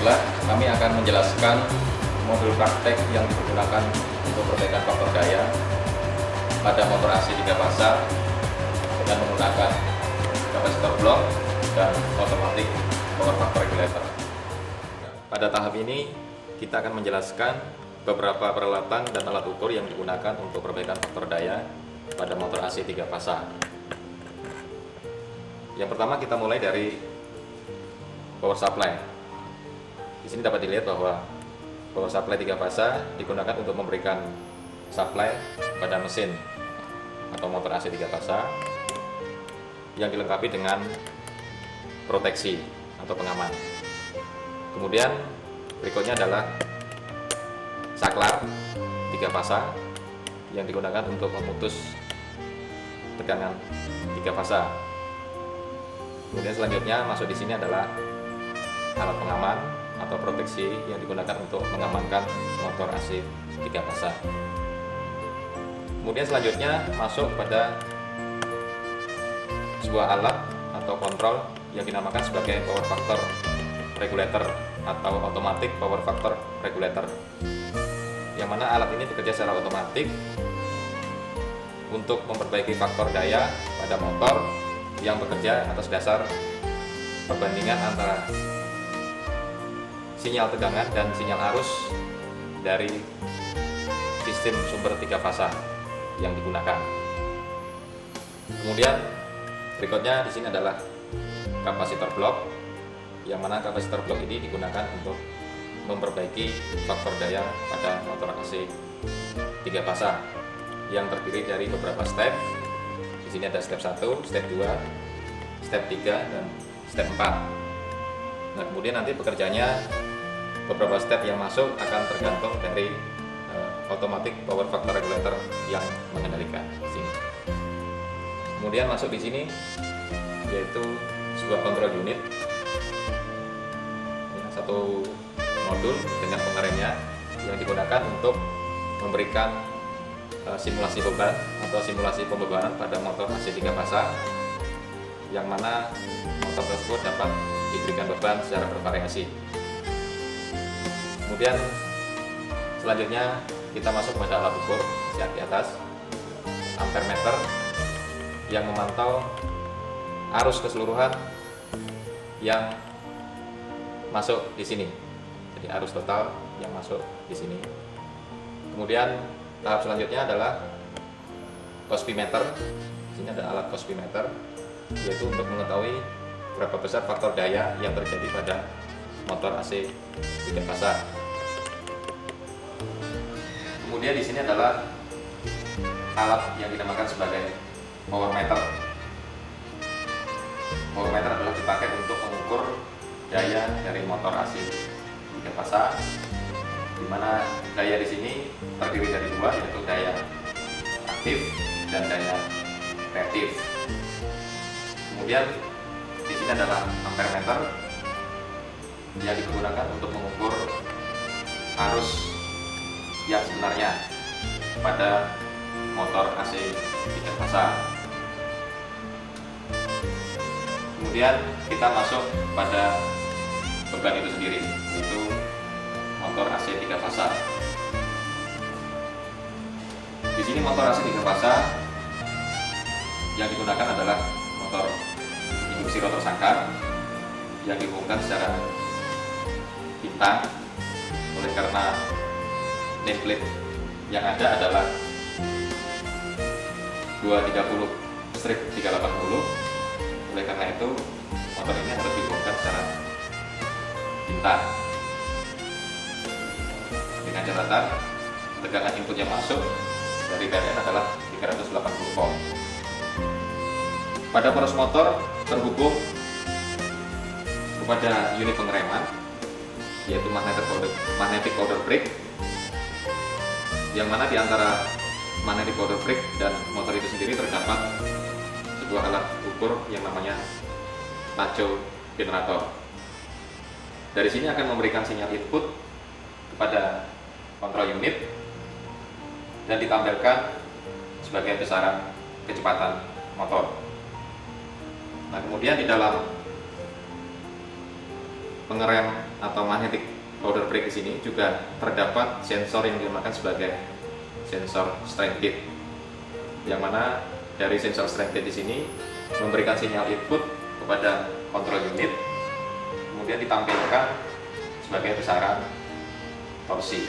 Baiklah, kami akan menjelaskan modul praktek yang digunakan untuk perbaikan faktor daya pada motor AC 3 fasa dengan menggunakan kapasitor blok dan otomatis power factor regulator. Pada tahap ini kita akan menjelaskan beberapa peralatan dan alat ukur yang digunakan untuk perbaikan faktor daya pada motor AC 3 fasa. Yang pertama kita mulai dari power supply. Di sini dapat dilihat bahwa power supply 3 fasa digunakan untuk memberikan supply pada mesin atau motor AC 3 fasa yang dilengkapi dengan proteksi atau pengaman. Kemudian berikutnya adalah saklar 3 fasa yang digunakan untuk memutus tegangan 3 fasa. Kemudian selanjutnya masuk di sini adalah alat pengaman atau proteksi yang digunakan untuk mengamankan motor AC 3 fasa. Kemudian selanjutnya masuk pada sebuah alat atau kontrol yang dinamakan sebagai power factor regulator atau automatic power factor regulator, yang mana alat ini bekerja secara otomatis untuk memperbaiki faktor daya pada motor yang bekerja atas dasar perbandingan antara sinyal tegangan dan sinyal arus dari sistem sumber 3 fasa yang digunakan. Kemudian berikutnya di sini adalah kapasitor blok, yang mana kapasitor blok ini digunakan untuk memperbaiki faktor daya pada motor AC 3 fasa yang terdiri dari beberapa step. Di sini ada step 1, step 2, step 3 dan step 4. Nah, kemudian nanti bekerjanya beberapa step yang masuk akan tergantung dari automatic power factor regulator yang mengendalikan di sini. Kemudian masuk di sini yaitu sebuah control unit, satu modul dengan pengeremnya yang digunakan untuk memberikan simulasi beban atau simulasi pembebanan pada motor AC 3 fasa, yang mana motor tersebut dapat diberikan beban secara bervariasi. Kemudian selanjutnya kita masuk pada alat ukur di atas, ampere meter yang memantau arus keseluruhan yang masuk di sini. Jadi arus total yang masuk di sini. Kemudian tahap selanjutnya adalah cospimeter. Di sini ada alat cospimeter, yaitu untuk mengetahui berapa besar faktor daya yang terjadi pada motor AC 3 fasa. Kemudian di sini adalah alat yang dinamakan sebagai power meter. Power meter adalah dipakai untuk mengukur daya dari motor AC 3 fasa, di mana daya di sini terdiri dari dua, yaitu daya aktif dan daya reaktif. Kemudian di sini adalah ampere meter yang digunakan untuk mengukur arus yang sebenarnya pada motor AC 3 fasa. Kemudian kita masuk pada beban itu sendiri, yaitu motor AC 3 fasa. Di sini motor AC 3 fasa yang digunakan adalah motor induksi rotor sangkar yang dihubungkan secara bintang, oleh karena nameplate yang ada adalah 230/380. Oleh karena itu motor ini harus dihubungkan secara bintang dengan catatan tegangan input yang masuk dari PLN adalah 380 volt. Pada poros motor terhubung kepada unit pengereman, yaitu magnetic powder brake, yang mana di antara magnetic powder brake dan motor itu sendiri terdapat sebuah alat ukur yang namanya tacho generator. Dari sini akan memberikan sinyal input kepada kontrol unit dan ditampilkan sebagai besaran kecepatan motor. Nah, kemudian di dalam pengerem atau magnetic powder brake di sini juga terdapat sensor yang dinamakan sebagai sensor strength gauge, yang mana dari sensor strength gauge di sini memberikan sinyal input kepada control unit, kemudian ditampilkan sebagai besaran torsi.